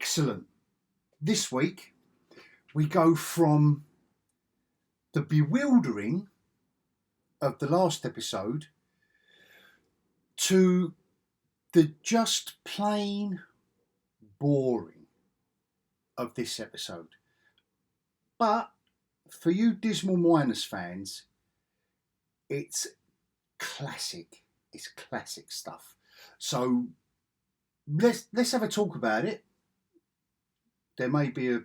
Excellent. This week we go from the bewildering of the last episode to the just plain boring of this episode. But for you Dismal Minus fans, it's classic. It's classic stuff. So let's have a talk about it. There may be a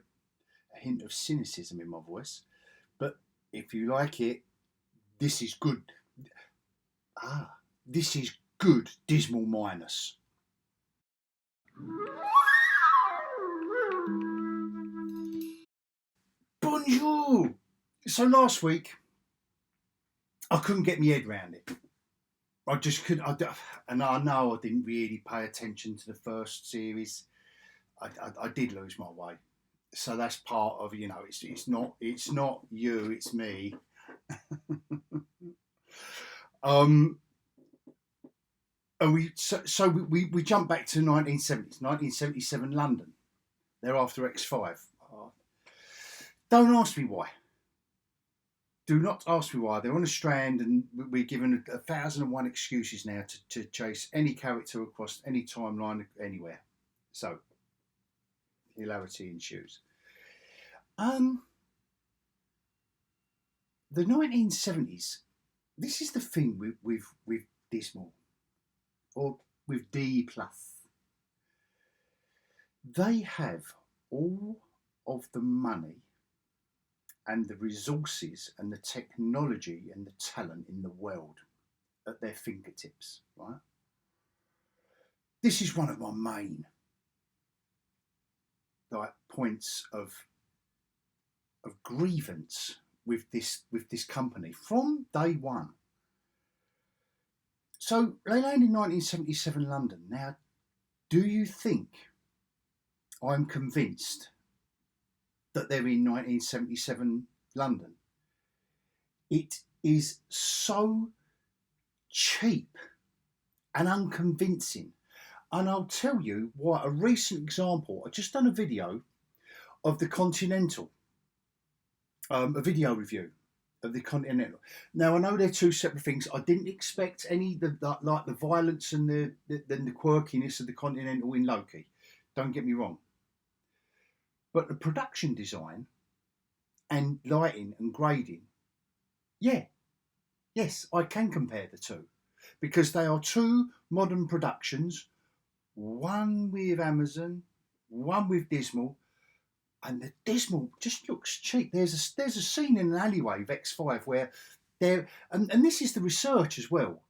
hint of cynicism in my voice, but if you like it, this is good. This is good Dismal Minus. Bonjour! So last week, I couldn't get my head around it. I just couldn't, and I know I didn't really pay attention to the first series. I did lose my way, so that's part of it's not you, it's me. And we jump back to 1977 London. They're after X5. Don't ask me why. Do not ask me why. They're on a strand, and we're given 1,001 excuses now to chase any character across any timeline anywhere. So hilarity ensues. The 1970s. This is the thing with Dismal, or with D+. They have all of the money and the resources and the technology and the talent in the world at their fingertips, right? This is one of my main points of grievance with this company from day one. So they land in 1977 London. Now, do you think I'm convinced that they're in 1977 London? It is so cheap and unconvincing. And I'll tell you why. A recent example, I've just done a video of the Continental, a video review of the Continental. Now, I know they're two separate things. I didn't expect any like the violence and the quirkiness of the Continental in Loki. Don't get me wrong. But the production design and lighting and grading, yes, I can compare the two, because they are two modern productions, one with Amazon, one with Dismal, and the Dismal just looks cheap. There's a scene in an alleyway of X5 where and this is the research as well,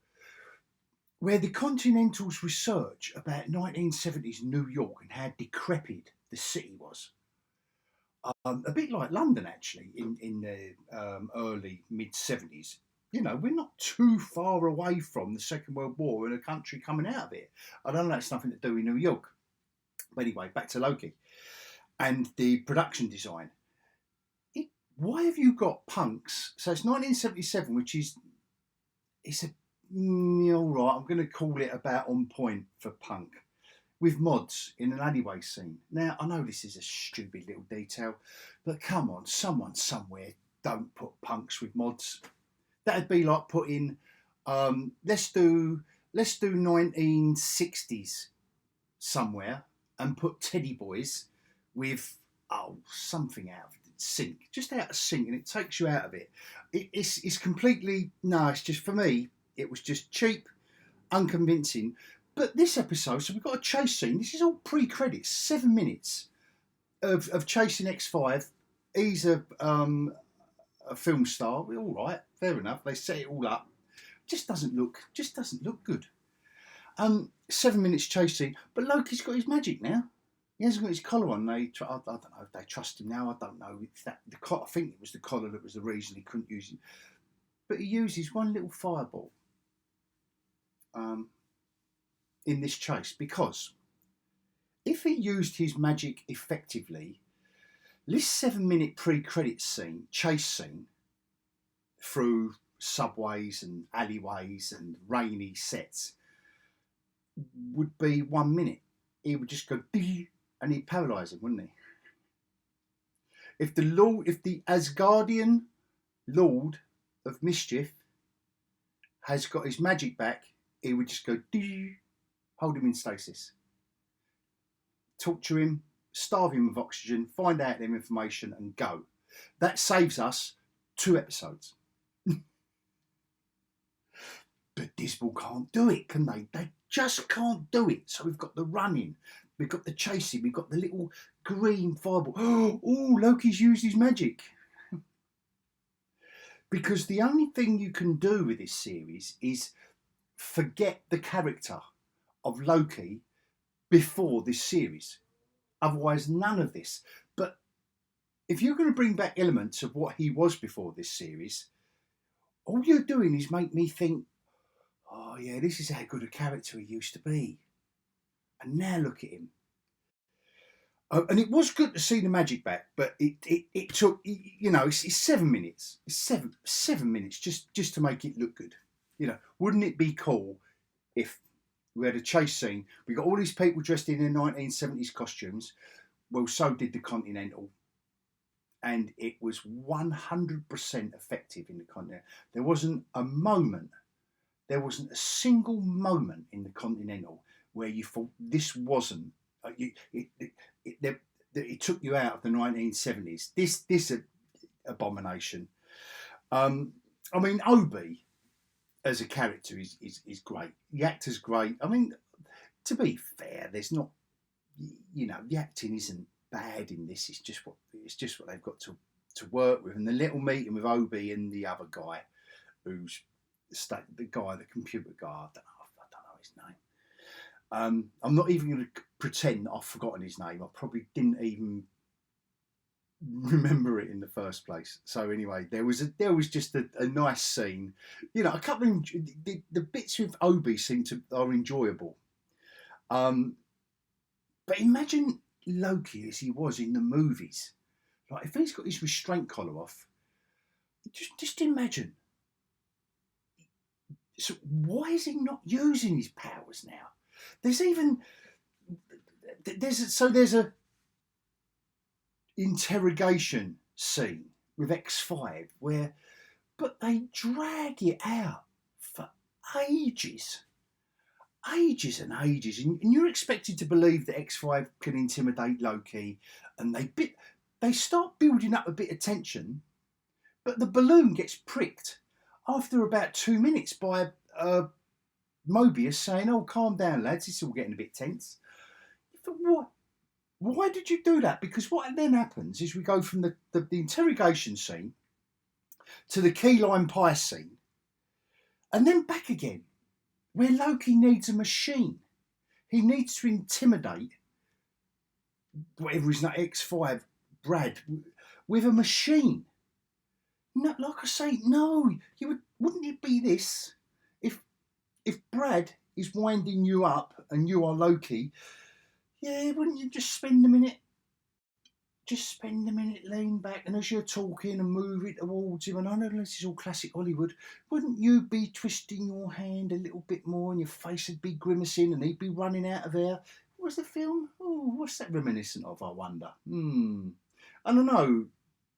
where the Continental's research about 1970s New York and how decrepit the city was. A bit like London, actually, in the early mid-70s. We're not too far away from the Second World War and a country coming out of it. I don't know, that's nothing to do with New York. But anyway, back to Loki and the production design. Why have you got punks? So it's 1977, which is, all right, I'm going to call it about on point for punk, with mods in an alleyway scene. Now, I know this is a stupid little detail, but come on, someone somewhere don't put punks with mods. That'd be like putting, let's do 1960s somewhere and put Teddy Boys with something out of sync, just out of sync, and it takes you out of it. It's completely, no, it's just, for me, it was just cheap, unconvincing. But this episode, so we've got a chase scene. This is all pre-credits, 7 minutes of chasing X5. He's a film star. All right, fair enough. They set it all up. Just doesn't look good. 7 minutes chase scene, but Loki's got his magic now. He hasn't got his collar on. I don't know if they trust him now. I don't know. I think it was the collar that was the reason he couldn't use it. But he uses one little fireball in this chase, because if he used his magic effectively, this 7 minute pre-credit scene, chase scene through subways and alleyways and rainy sets would be 1 minute. He would just go and he'd paralyse him, wouldn't he? If the Asgardian Lord of Mischief has got his magic back, he would just go, hold him in stasis, torture him, starve him of oxygen, find out them information, and go. That saves us 2 episodes. But Dismal can't do it, can they? They just can't do it. So we've got the running, we've got the chasing, we've got the little green fireball. Oh, Loki's used his magic. Because the only thing you can do with this series is forget the character of Loki before this series. Otherwise, none of this. But if you're going to bring back elements of what he was before this series, all you're doing is make me think, oh yeah, this is how good a character he used to be. And now look at him. And it was good to see the magic back, but it took, it's 7 minutes. It's seven minutes just to make it look good. Wouldn't it be cool if we had a chase scene? We got all these people dressed in their 1970s costumes. Well, so did the Continental. And it was 100% effective in the Continental. There wasn't a single moment in the Continental where you thought this wasn't. It took you out of the 1970s. This abomination. Obi as a character is great. The actor's great. To be fair, there's not, the acting isn't bad in this. It's just what they've got to work with. And the little meeting with Obi and the other guy, who's the computer guy. I don't know his name. I'm not even going to pretend that I've forgotten his name. I probably didn't even remember it in the first place. So anyway, there was just a nice scene. A couple of the bits with Obi are enjoyable. But imagine Loki as he was in the movies. Like if he's got his restraint collar off, just imagine. So why is he not using his powers now? There's a interrogation scene with X5 but they drag it out for ages and ages, and you're expected to believe that X5 can intimidate Loki, and they start building up a bit of tension, but the balloon gets pricked after about 2 minutes by Mobius saying, "Oh, calm down, lads, it's all getting a bit tense." But what? Why did you do that? Because what then happens is we go from the interrogation scene to the key lime pie scene, and then back again, where Loki needs a machine. He needs to intimidate whatever his name, X5, Brad, with a machine. No, like I say, no, wouldn't it be this? If Brad is winding you up and you are Loki, yeah, wouldn't you just spend a minute? Just spend a minute, lean back, and as you're talking and move it towards him, and I know this is all classic Hollywood, wouldn't you be twisting your hand a little bit more and your face would be grimacing and he'd be running out of air? What was the film? Oh, what's that reminiscent of, I wonder? I don't know.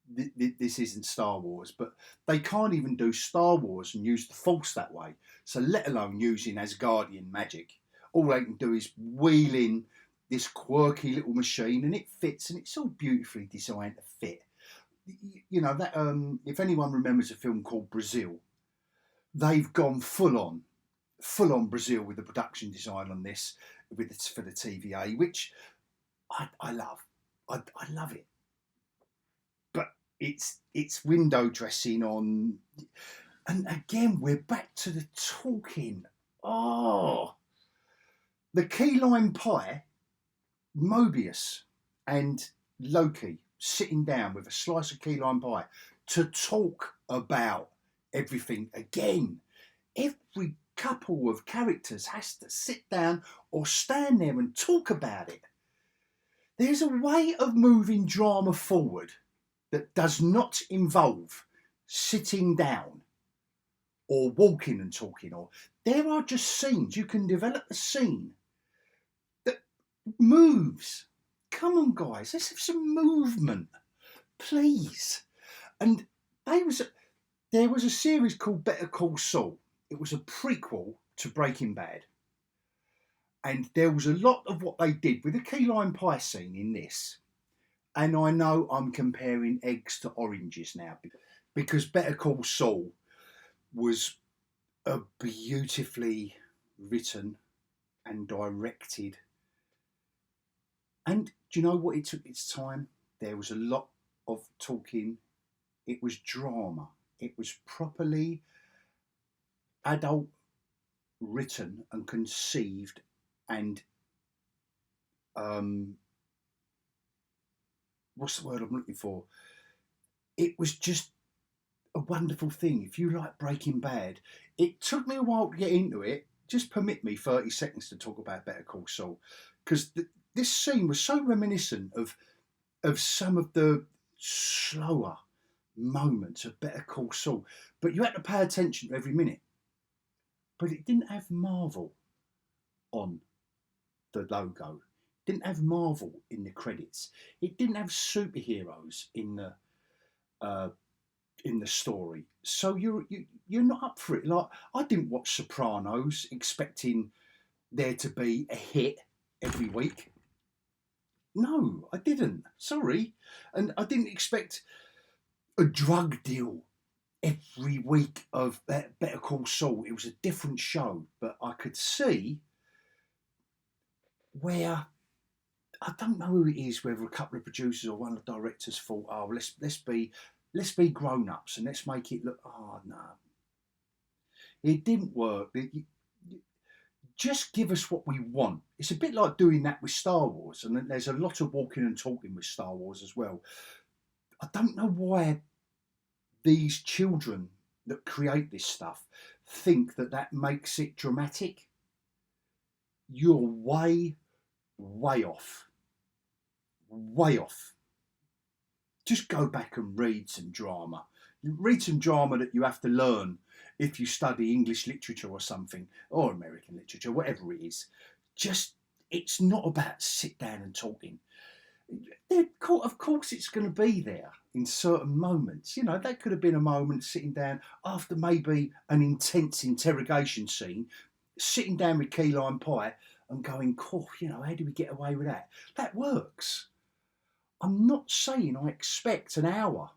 This isn't Star Wars, but they can't even do Star Wars and use the Force that way. So let alone using Asgardian magic. All they can do is wheel in this quirky little machine and it fits, and it's all beautifully designed to fit. If anyone remembers a film called Brazil, they've gone full on Brazil with the production design on this for the TVA, which I love. I love it. It's window dressing on, and again we're back to the talking. Oh, the key lime pie, Mobius and Loki sitting down with a slice of key lime pie to talk about everything again. Every couple of characters has to sit down or stand there and talk about it. There's a way of moving drama forward that does not involve sitting down or walking and talking. Or there are just scenes. You can develop a scene that moves come on, guys, let's have some movement, please. And there was a series called Better Call Saul. It was a prequel to Breaking Bad. And there was a lot of what they did with the key lime pie scene in this. And I know I'm comparing eggs to oranges now, because Better Call Saul was a beautifully written and directed. And do you know what? It took its time. There was a lot of talking. It was drama. It was properly adult written and conceived, and what's the word I'm looking for? It was just a wonderful thing. If you like Breaking Bad, it took me a while to get into it. Just permit me 30 seconds to talk about Better Call Saul, because this scene was so reminiscent of some of the slower moments of Better Call Saul, but you had to pay attention to every minute. But it didn't have Marvel on the logo. It didn't have Marvel in the credits. It didn't have superheroes in the story. So you're not up for it. Like, I didn't watch Sopranos expecting there to be a hit every week. No, I didn't. Sorry. And I didn't expect a drug deal every week of Better Call Saul. It was a different show, but I could see where, I don't know who it is, whether a couple of producers or one of the directors thought, oh, let's be grown-ups and let's make it look, oh no. It didn't work. Just give us what we want. It's a bit like doing that with Star Wars, and there's a lot of walking and talking with Star Wars as well. I don't know why these children that create this stuff think that makes it dramatic. You're way off. Way off. Just go back and read some drama. Read some drama that you have to learn if you study English literature or something, or American literature, whatever it is. Just, it's not about sit down and talking. Of course it's going to be there in certain moments. You know, that could have been a moment sitting down after maybe an intense interrogation scene, sitting down with key lime pie and going, oh, you know, how do we get away with that? That works. I'm not saying I expect an hour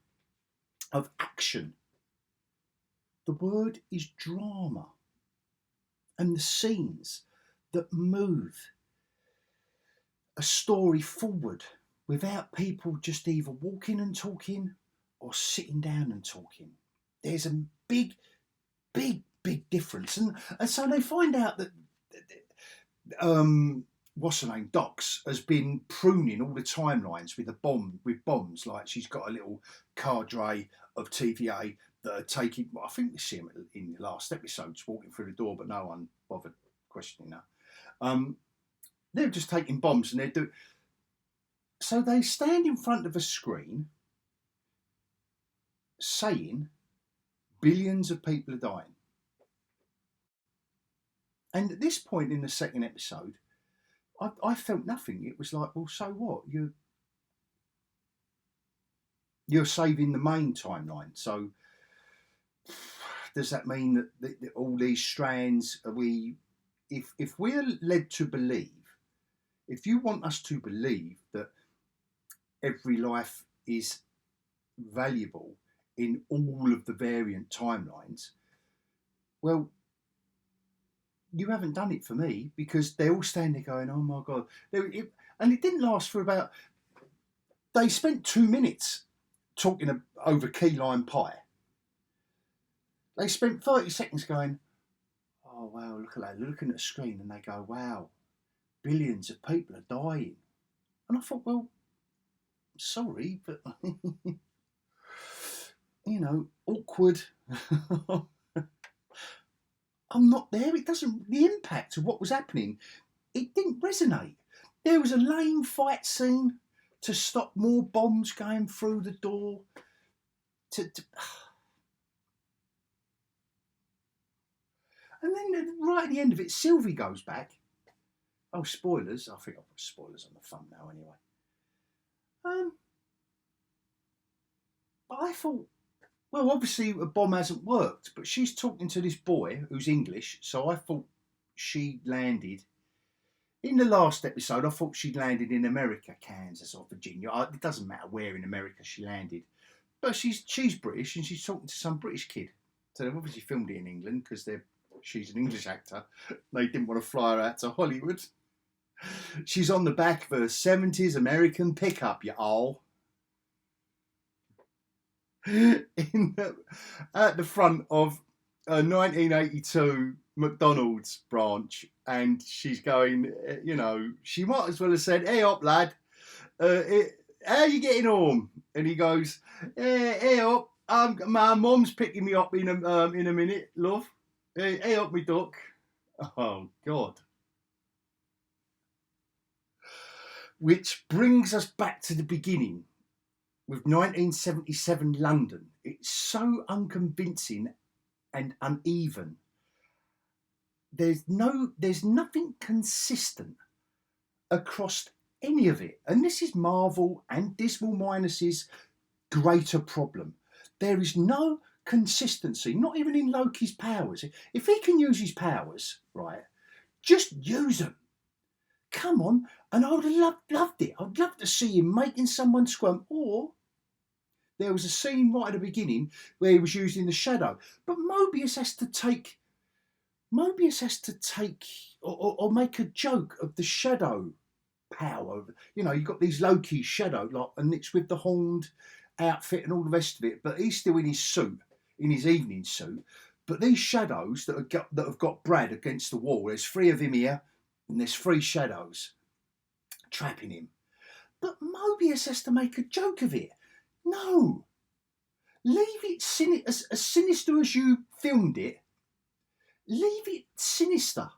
of action. The word is drama. And the scenes that move a story forward without people just either walking and talking or sitting down and talking. There's a big difference. And so they find out that what's her name, Docs, has been pruning all the timelines with bombs. Like, she's got a little cadre of TVA that are taking, well, I think we see them in the last episodes walking through the door, but no one bothered questioning her. They're just taking bombs, and they're doing. So they stand in front of a screen saying billions of people are dying. And at this point in the second episode, I felt nothing. It was like, well, so what? You're saving the main timeline. So does that mean that all these strands, if we're led to believe, if you want us to believe that every life is valuable in all of the variant timelines, well, you haven't done it for me, because they're all standing there going, oh my God. And it didn't last for about, they spent 2 minutes talking over key lime pie. They spent 30 seconds going, oh wow, look at that. They're looking at the screen and they go, wow, billions of people are dying. And I thought, well, sorry, but you know, awkward. I'm not there. It doesn't, the impact of what was happening, it didn't resonate. There was a lame fight scene to stop more bombs going through the door. And then right at the end of it, Sylvie goes back. Oh, spoilers. I think I'll put spoilers on the thumbnail anyway. I thought, well, obviously a bomb hasn't worked, but she's talking to this boy who's English, so I thought she landed. In the last episode, I thought she'd landed in America, Kansas or Virginia. It doesn't matter where in America she landed. But she's British and she's talking to some British kid. So they've obviously filmed it in England because she's an English actor. They didn't want to fly her out to Hollywood. She's on the back of a 70s American pickup, you all. At the front of a 1982 McDonald's branch, and she's going, she might as well have said, "Hey up, lad, how are you getting home?" And he goes, "Hey up, my mum's picking me up in a minute, love. Hey up, me duck." Oh God. Which brings us back to the beginning with 1977 London. It's so unconvincing and uneven. There's nothing consistent across any of it. And this is Marvel and Dismal Minus's greater problem. There is no consistency, not even in Loki's powers. If he can use his powers, right, just use them. Come on. And I would have loved it. I'd love to see him making someone squirm. Or there was a scene right at the beginning where he was using the shadow. But Mobius has to take or make a joke of the shadow power. You've got these Loki shadow, and it's with the horned outfit and all the rest of it, but he's still in his suit, in his evening suit. But these shadows that have got Brad against the wall, there's 3 of him here, and there's 3 shadows trapping him. But Mobius has to make a joke of it. No. Leave it as sinister as you filmed it. Leave it sinister.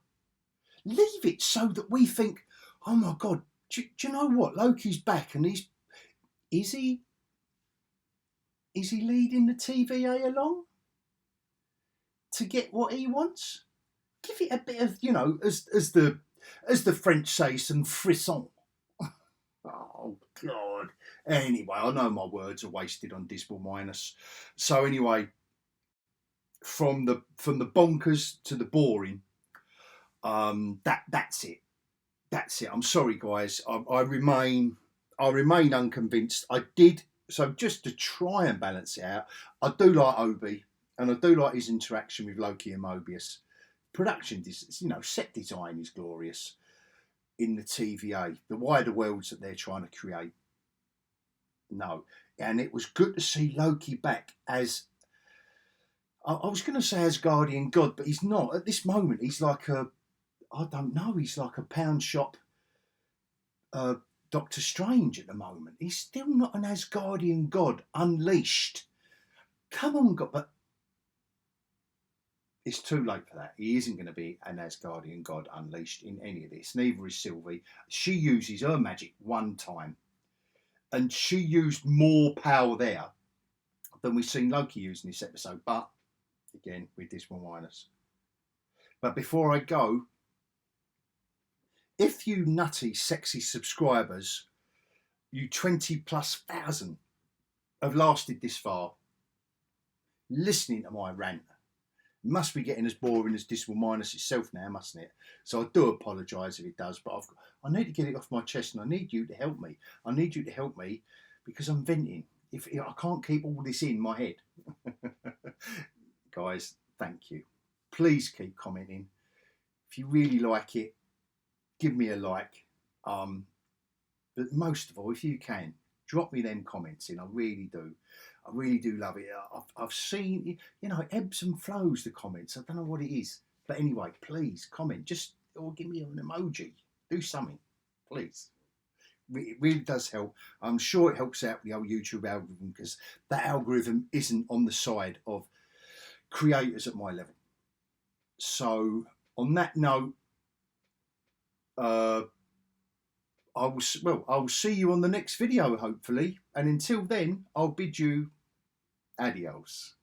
Leave it so that we think, oh my God, do you know what? Loki's back, and is he leading the TVA along to get what he wants? Give it a bit of, as the French say, some frisson. Oh God. Anyway, I know my words are wasted on Dismal Minus. So anyway, from the bonkers to the boring, that's it. That's it. I'm sorry, guys. I remain unconvinced. So just to try and balance it out, I do like Obi, and I do like his interaction with Loki and Mobius. Production, set design is glorious in the TVA. The wider worlds that they're trying to create. No, and it was good to see Loki back as, I was going to say as Guardian God, but he's not. At this moment, he's like he's like a pound shop Doctor Strange at the moment. He's still not an Asgardian God unleashed. Come on, God, but it's too late for that. He isn't going to be an Asgardian God unleashed in any of this. Neither is Sylvie. She uses her magic one time, and she used more power there than we've seen Loki use in this episode. But again, with Dismal Minus. But before I go, if you nutty, sexy subscribers, you 20,000+ have lasted this far, listening to my rant, it must be getting as boring as Dismal Minus itself now, mustn't it? So I do apologise if it does, but I need to get it off my chest, and I need you to help me. I need you to help me because I'm venting. If I can't keep all this in my head. Guys, thank you. Please keep commenting. If you really like it, give me a like. But most of all, if you can, drop me them comments in. I really do. I really do love it. I've seen, ebbs and flows, the comments. I don't know what it is. But anyway, please comment. Or give me an emoji. Do something, please. It really does help. I'm sure it helps out the old YouTube algorithm, because that algorithm isn't on the side of creators at my level. So on that note, I will see you on the next video, hopefully. And until then, I'll bid you adios.